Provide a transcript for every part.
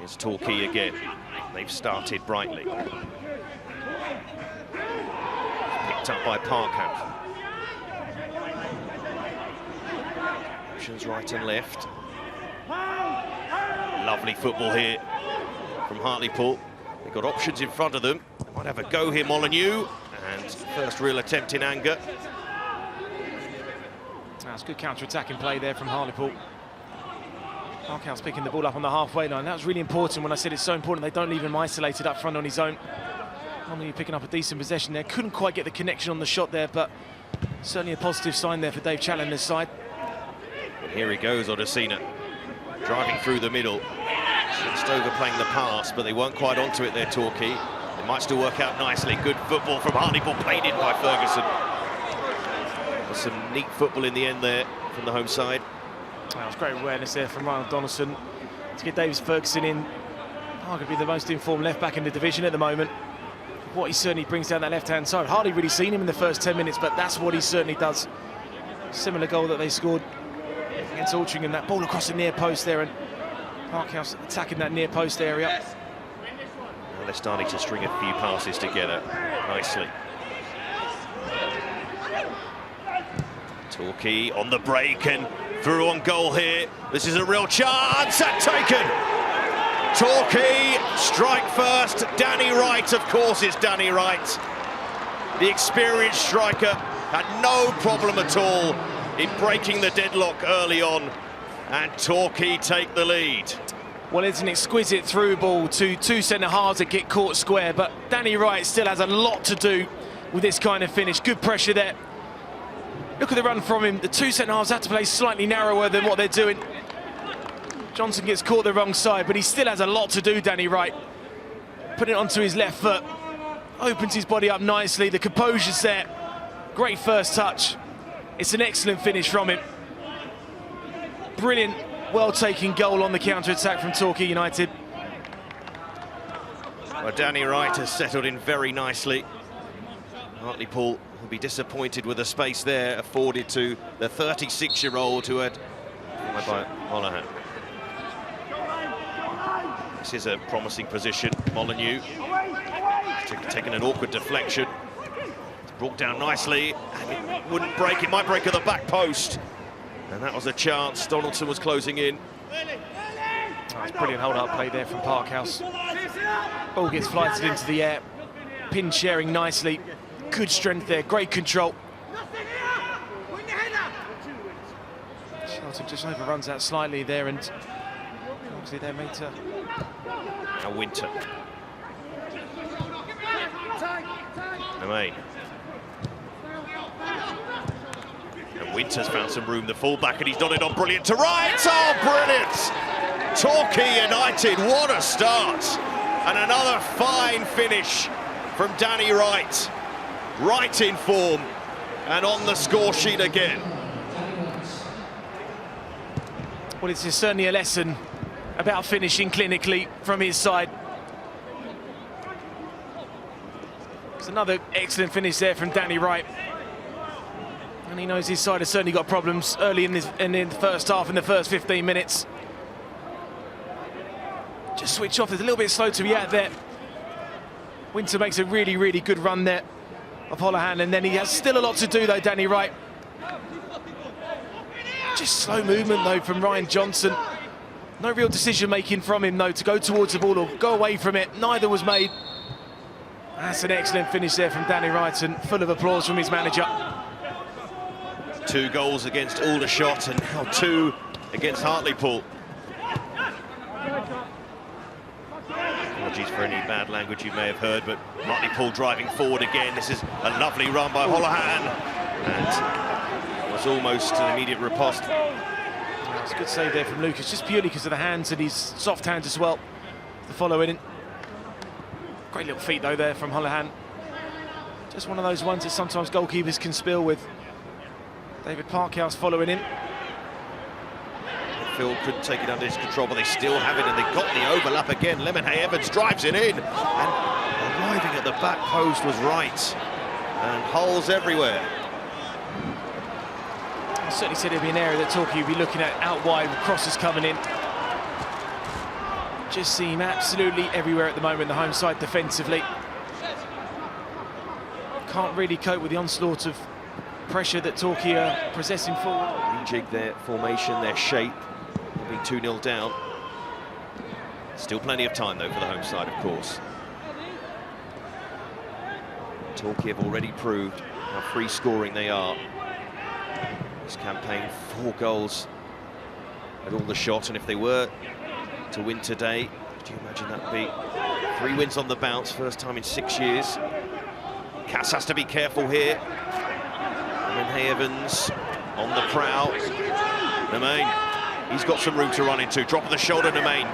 Here's Torquay again. They've started brightly. Picked up by Parkham. Options right and left. Lovely football here from Hartlepool. They've got options in front of them. They might have a go here, Molyneux. And first real attempt in anger. That's good counter-attacking play there from Hartlepool. Parkhouse picking the ball up on the halfway line. That was really important when I said it's so important they don't leave him isolated up front on his own. Molyneux picking up a decent possession there. Couldn't quite get the connection on the shot there, but certainly a positive sign there for Dave Challender's side. And here he goes, Odesina, driving through the middle. Just overplaying the pass, but they weren't quite onto it there, Torquay. It might still work out nicely. Good football from Hartlepool, played in by Ferguson. There's some neat football in the end there from the home side. That was great awareness there from Ryan Donaldson to get Davis Ferguson in. Arguably the most informed left-back in the division at the moment. What he certainly brings down that left-hand side. Hardly really seen him in the first 10 minutes, but that's what he certainly does. Similar goal that they scored against Altrincham. That ball across the near post there, and Parkhouse attacking that near post area. Well, they're starting to string a few passes together nicely. Torquay on the break and through on goal here. This is a real chance and taken. Torquay strike first. Danny Wright, of course, is Danny Wright. The experienced striker had no problem at all in breaking the deadlock early on, and Torquay take the lead. Well, it's an exquisite through ball to two centre-halves that get caught square, but Danny Wright still has a lot to do with this kind of finish. Good pressure there. Look at the run from him. The two centre-halves have to play slightly narrower than what they're doing. Johnson gets caught the wrong side, but he still has a lot to do, Danny Wright. Put it onto his left foot. Opens his body up nicely. The composure's there. Great first touch. It's an excellent finish from him. Brilliant, well-taken goal on the counter-attack from Torquay United. Well, Danny Wright has settled in very nicely. Hartlepool will be disappointed with the space there afforded to the 36-year-old who had by Holohan. This is a promising position. Molyneux taking an awkward deflection. It's brought down nicely, and it wouldn't break. It might break at the back post. And that was a chance. Donaldson was closing in. Oh, it's brilliant hold-up play there from Parkhouse. Ball gets flighted into the air. Pin sharing nicely. Good strength there, great control. Shelton just overruns that slightly there, and obviously they're made to... Now Winter. Amain. And Winter's found some room, the fullback, and he's done it on brilliant to Wright. Oh, brilliant! Torquay United, what a start! And another fine finish from Danny Wright. Right in form and on the score sheet again. Well, it's certainly a lesson about finishing clinically from his side. It's another excellent finish there from Danny Wright. And he knows his side has certainly got problems early in the first half, in the first 15 minutes. Just switch off, it's a little bit slow to react there. Winter makes a really, really good run there of Holohan, and then he has still a lot to do though, Danny Wright. Just slow movement though from Ryan Johnson. No real decision making from him though to go towards the ball or go away from it. Neither was made. That's an excellent finish there from Danny Wright, and full of applause from his manager. 2 goals against Aldershot and now 2 against Hartlepool. Apologies for any bad language you may have heard, but Hartlepool driving forward again. This is a lovely run by Holohan, and was almost an immediate riposte. It's a good save there from Lucas, just purely because of the hands and his soft hands as well to follow in. Great little feet though there from Holohan. Just one of those ones that sometimes goalkeepers can spill with. David Parkhouse following in. Phil couldn't take it under his control, but they still have it, and they got the overlap again. Lemonhay Evans drives it in, and arriving at the back post was Wright, and holes everywhere. I certainly said it'd be an area that Torquay would be looking at out wide with crosses coming in. just seem absolutely everywhere at the moment, the home side defensively. Can't really cope with the onslaught of pressure that Torquay are possessing forward. Rejig their formation, their shape. They'll be 2-0 down. Still plenty of time, though, for the home side, of course. Torquay have already proved how free-scoring they are. This campaign, 4 goals at all the shot, and if they were to win today, could you imagine that would be 3 wins on the bounce, first time in 6 years. Cass has to be careful here. And then Hay Evans on the prowl. Nemain, he's got some room to run into. Drop of the shoulder, Nemain.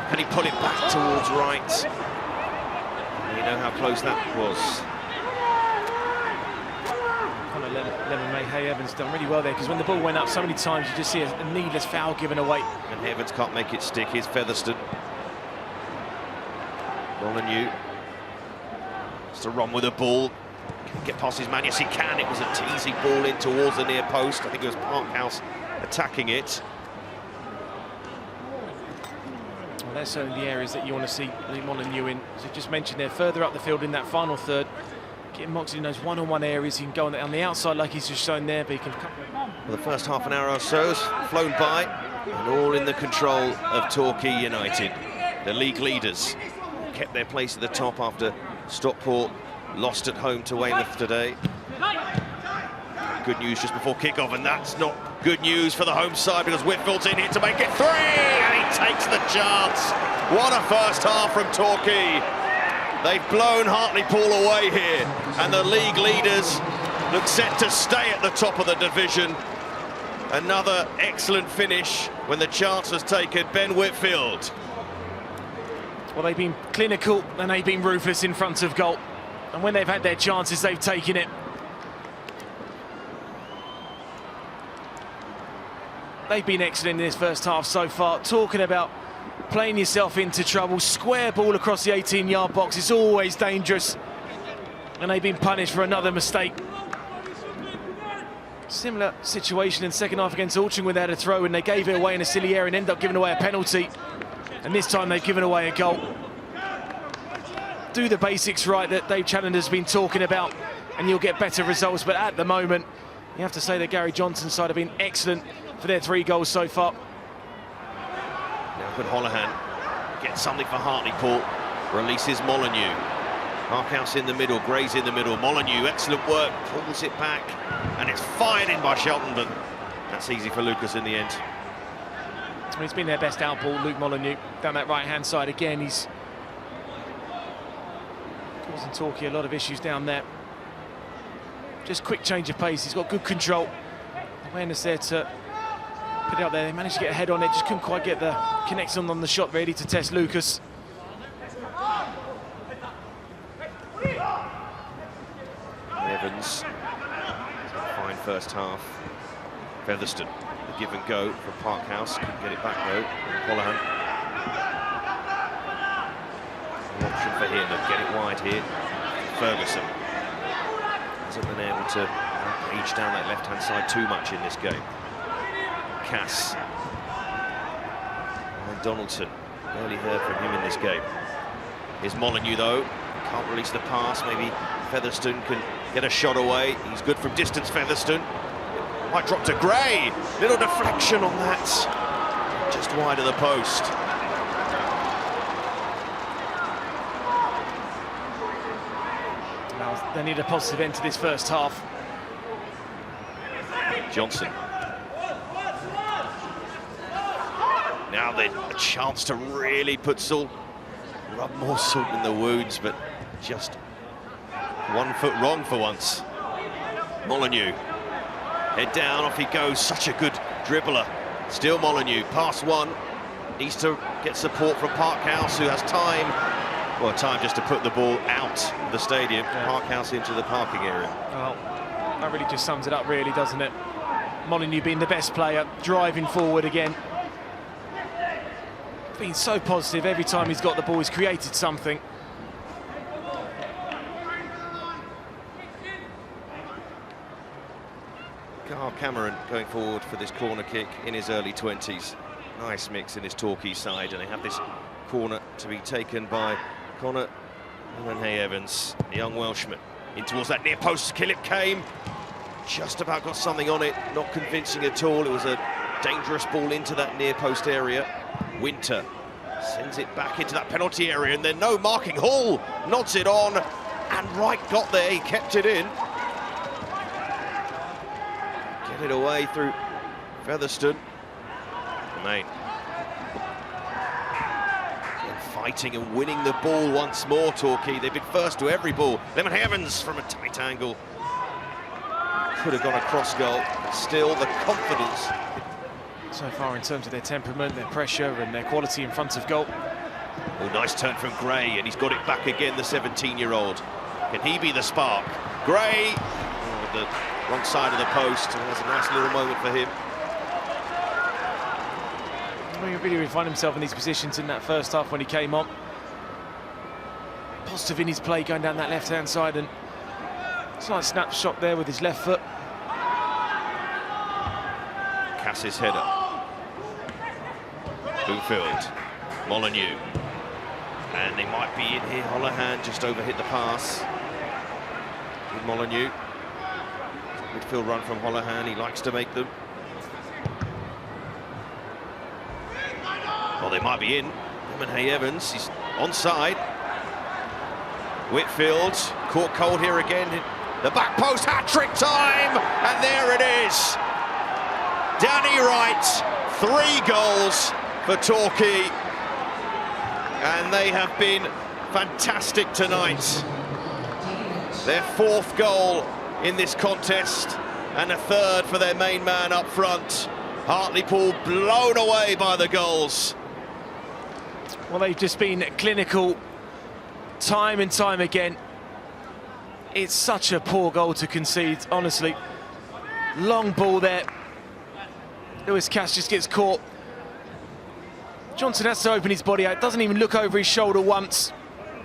Can he pull it back towards Wright? You know how close that was. Lemon May Hay Evans done really well there, because when the ball went up so many times, you just see a needless foul given away. And Hay Evans can't make it stick. Here's Featherstone. Molyneux has to run with the ball. Can he get past his man? Yes, he can. It was a teasy ball in towards the near post. I think it was Parkhouse attacking it. Well, that's certainly the areas that you want to see Molyneux in. So just mentioned there, further up the field in that final third, getting Moxley in those one-on-one areas. He can go on the outside like he's just shown there, but he can come. Well, the first half an hour or so has flown by, and all in the control of Torquay United. The league leaders kept their place at the top after Stockport lost at home to Weymouth today. Good news just before kick-off, and that's not good news for the home side, because Whitfield's in here to make it 3, and he takes the chance. What a first half from Torquay. They've blown Hartlepool away here, and the league leaders look set to stay at the top of the division. Another excellent finish when the chance was taken. Ben Whitfield. Well, they've been clinical and they've been ruthless in front of goal. And when they've had their chances, they've taken it. They've been excellent in this first half so far. Talking about playing yourself into trouble, square ball across the 18-yard box is always dangerous. And they've been punished for another mistake. Similar situation in second half against Altrincham without a throw, and they gave it away in a silly area and ended up giving away a penalty. And this time they've given away a goal. Do the basics right that Dave Challenger's been talking about, and you'll get better results. But at the moment, you have to say that Gary Johnson's side have been excellent for their 3 goals so far. Now could Holohan get something for Hartlepool? Releases Molyneux. Parkhouse in the middle, Gray's in the middle. Molyneux, excellent work, pulls it back, and it's fired in by Shelton, but that's easy for Lucas in the end. I mean, it's been their best outball, Luke Molyneux, down that right-hand side again. He's causing Torquay a lot of issues down there. Just quick change of pace. He's got good control. Awareness there to put it out there. They managed to get a head on it, just couldn't quite get the connection on the shot ready to test Lucas. Evans, fine first half. Featherstone, the give and go from Parkhouse, couldn't get it back though. Holohan. An option for him, they'll get it wide here. Ferguson hasn't been able to reach down that left-hand side too much in this game. Cass. And Donaldson, barely heard from him in this game. Here's Molyneux though, can't release the pass, maybe Featherstone can get a shot away. He's good from distance, Featherstone. Might drop to Gray. Little deflection on that. Just wide of the post. Now they need a positive end to this first half. Johnson. Now then, a chance to really put salt, rub more salt in the wounds, but just 1 foot wrong for once. Molyneux, head down, off he goes, such a good dribbler. Still Molyneux, pass one, needs to get support from Parkhouse, who has time, well, time just to put the ball out of the stadium, Parkhouse into the parking area. Well, that really just sums it up, really, doesn't it? Molyneux being the best player, driving forward again. Been so positive every time he's got the ball, he's created something. Carl Cameron going forward for this corner kick in his early 20s. Nice mix in his Torquay side, and they have this corner to be taken by Connor Evans, the young Welshman. In towards that near post, Killip came. Just about got something on it, not convincing at all. It was a dangerous ball into that near post area. Winter sends it back into that penalty area, and then no marking. Hall nods it on, and Wright got there, he kept it in. Get it away through Featherstone. Main. Fighting and winning the ball once more, Torquay. They've been first to every ball. Lemon Evans from a tight angle. Could have gone across goal. Still, the confidence. So far in terms of their temperament, their pressure and their quality in front of goal. Oh, nice turn from Gray, and he's got it back again, the 17-year-old. Can he be the spark? Gray, the wrong side of the post. And that's a nice little moment for him. Well, he really refined himself in these positions in that first half when he came on. Positive in his play going down that left-hand side, and it's a nice snapshot there with his left foot. Cass's header. Bluefield, Molyneux. And they might be in here. Holohan just overhit the pass with Molyneux. Midfield run from Holohan, he likes to make them. Well, they might be in. Evans, he's onside. Whitfield, caught cold here again. The back post, hat-trick time! And there it is. Danny Wright, 3 goals for Torquay. And they have been fantastic tonight. Their 4th goal in this contest, and a 3rd for their main man up front. Hartlepool blown away by the goals. Well, they've just been clinical time and time again. It's such a poor goal to concede, honestly. Long ball there. Lewis Cass just gets caught. Johnson has to open his body out, doesn't even look over his shoulder once.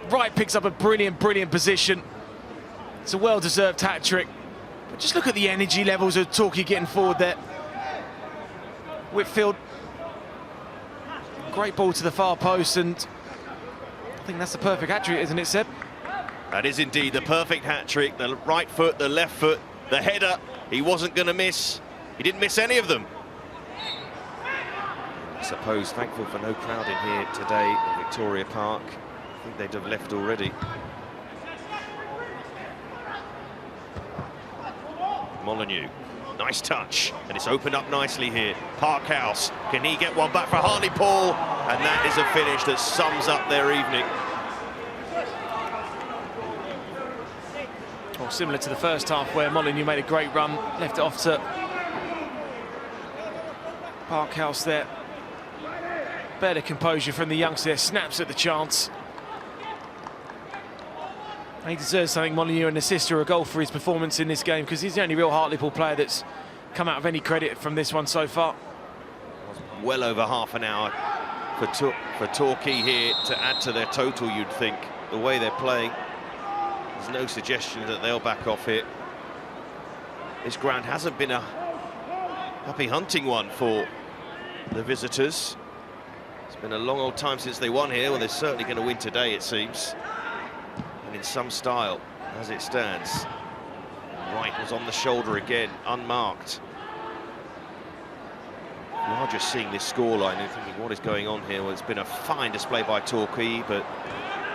Wright picks up a brilliant position. It's a well-deserved hat-trick. But just look at the energy levels of Torquay getting forward there. Whitfield, great ball to the far post, and I think that's the perfect hat-trick, isn't it, Seb? That is indeed the perfect hat-trick. The right foot, the left foot, the header. He wasn't going to miss. He didn't miss any of them. I suppose thankful for no crowd in here today at Victoria Park. I think they'd have left already. Molyneux, nice touch, and it's opened up nicely here. Parkhouse, can he get one back for Hartlepool? And that is a finish that sums up their evening. Well, similar to the first half where Molyneux made a great run, left it off to Parkhouse there. Better composure from the youngster, snaps at the chance. He deserves something, Molyneux, an assist or a goal for his performance in this game, because he's the only real Hartlepool player that's come out of any credit from this one so far. Well over half an hour for Torquay here to add to their total, you'd think, the way they're playing. There's no suggestion that they'll back off here. This ground hasn't been a happy hunting one for the visitors. It's been a long old time since they won here. Well, they're certainly going to win today, it seems. And in some style, as it stands. Wright was on the shoulder again, unmarked. You are just seeing this scoreline and thinking, what is going on here? Well, it's been a fine display by Torquay, but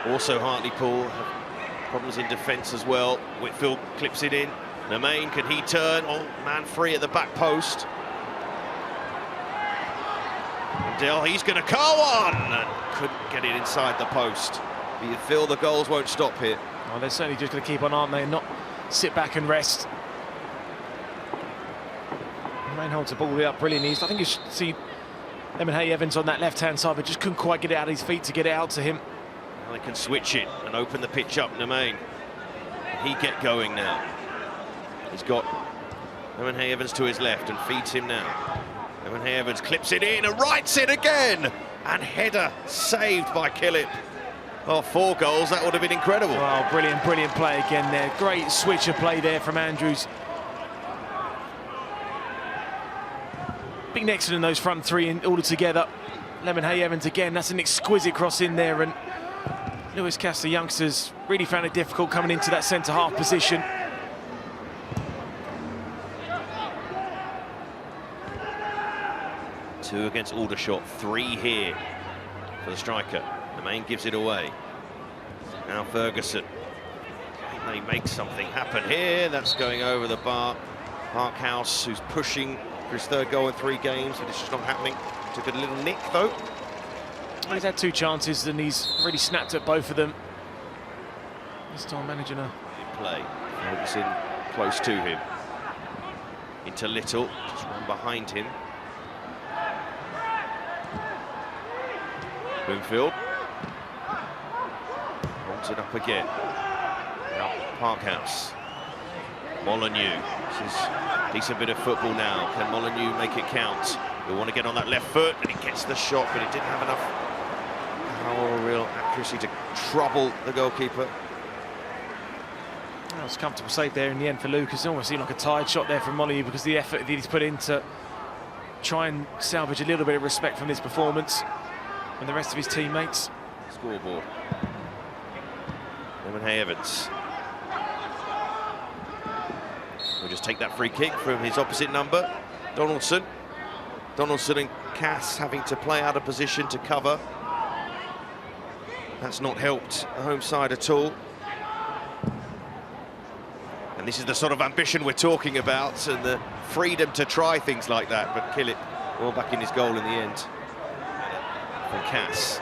also Hartlepool have problems in defence as well. Whitfield clips it in. Nemain, can he turn? Oh, man free at the back post. Dell, he's going to go on, and couldn't get it inside the post. But you feel the goals won't stop here. Well, they're certainly just going to keep on, aren't they, and not sit back and rest. Main holds the ball up brilliantly. I think you should see Evans on that left-hand side, but just couldn't quite get it out of his feet to get it out to him. Well, they can switch it and open the pitch up, Nemain. He get going now. He's got Evans to his left and feeds him now. Evans clips it in and Wrights it again, and header saved by Killip. Oh, 4 goals, that would have been incredible. Oh, brilliant play again there. Great switch of play there from Andrews. Been excellent in those front 3 in all together. Hay Evans again, that's an exquisite cross in there, and Lewis Cass, the youngsters, really found it difficult coming into that centre-half position. Two against Aldershot, 3 here for the striker. The main gives it away. Now Ferguson. Can they make something happen here? That's going over the bar. Parkhouse, who's pushing for his 3rd goal in 3 games, but it's just not happening. Took a little nick, though. Well, he's had 2 chances, and he's really snapped at both of them. This time managing a... play. Ferguson close to him. Into Little, just one behind him. Winfield. Holds it up again. Now Parkhouse. Molyneux. This is a decent bit of football now. Can Molyneux make it count? We want to get on that left foot, and he gets the shot, but he didn't have enough power or real accuracy to trouble the goalkeeper. That was a comfortable save there in the end for Lucas. It almost seemed like a tired shot there from Molyneux because the effort that he's put in to try and salvage a little bit of respect from this performance and the rest of his teammates. Scoreboard. Hay Evans. We'll just take that free kick from his opposite number, Donaldson. Donaldson and Cass having to play out of position to cover. That's not helped the home side at all. And this is the sort of ambition we're talking about, and the freedom to try things like that, but kill it all back in his goal in the end. From Cass.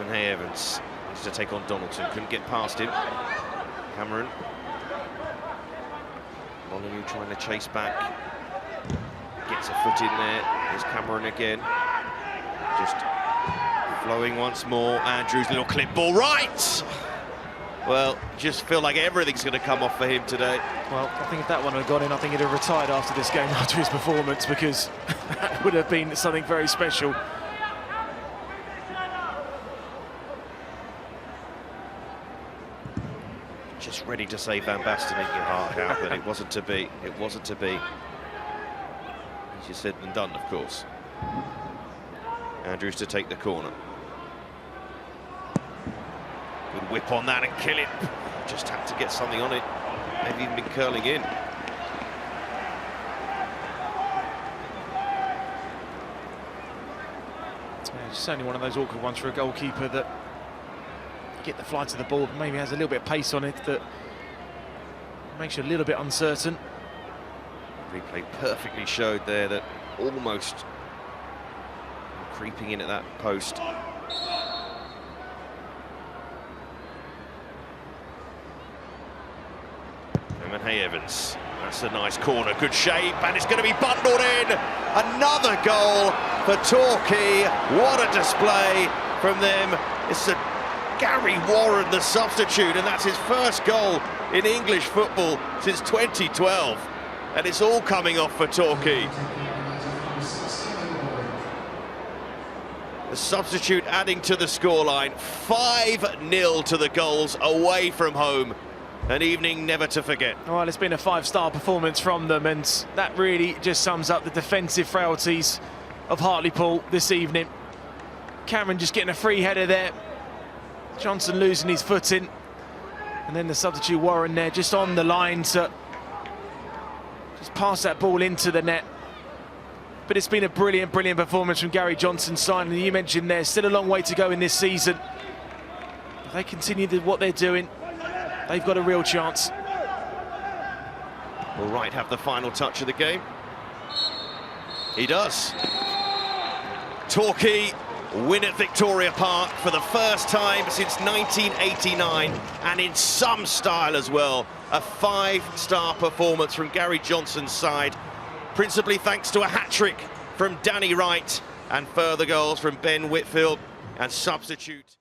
Hay Evans needs to take on Donaldson, couldn't get past him. Cameron. Molyneux trying to chase back. Gets a foot in there. There's Cameron again. Just flowing once more. Andrews, little clip ball, right! Well, just feel like everything's going to come off for him today. Well, I think if that one had gone in, I think he'd have retired after this game, after his performance, because that would have been something very special. Just ready to say Van Basten in your heart out, but it wasn't to be. It wasn't to be. Easier said than done, of course. Andrews to take the corner. Good whip on that and kill it. Just had to get something on it. Maybe even been curling in. It's certainly one of those awkward ones for a goalkeeper that get the flight of the ball, maybe has a little bit of pace on it that makes you a little bit uncertain. Replay perfectly showed there that almost creeping in at that post. Hay Evans, that's a nice corner, good shape, and it's going to be bundled in. Another goal for Torquay. What a display from them. It's a Gary Warren, the substitute, and that's his first goal in English football since 2012. And it's all coming off for Torquay. The substitute adding to the scoreline. 5-0 to the goals away from home. An evening never to forget. Well, it's been a 5-star performance from them, and that really just sums up the defensive frailties of Hartlepool this evening. Cameron just getting a free header there. Johnson losing his footing. And then the substitute Warren there just on the line to just pass that ball into the net. But it's been a brilliant, brilliant performance from Gary Johnson's side. And you mentioned there's still a long way to go in this season. If they continue what they're doing, they've got a real chance. Will Wright have the final touch of the game? He does. Torquay win at Victoria Park for the first time since 1989, and in some style as well. A 5-star performance from Gary Johnson's side, principally thanks to a hat-trick from Danny Wright and further goals from Ben Whitfield and substitute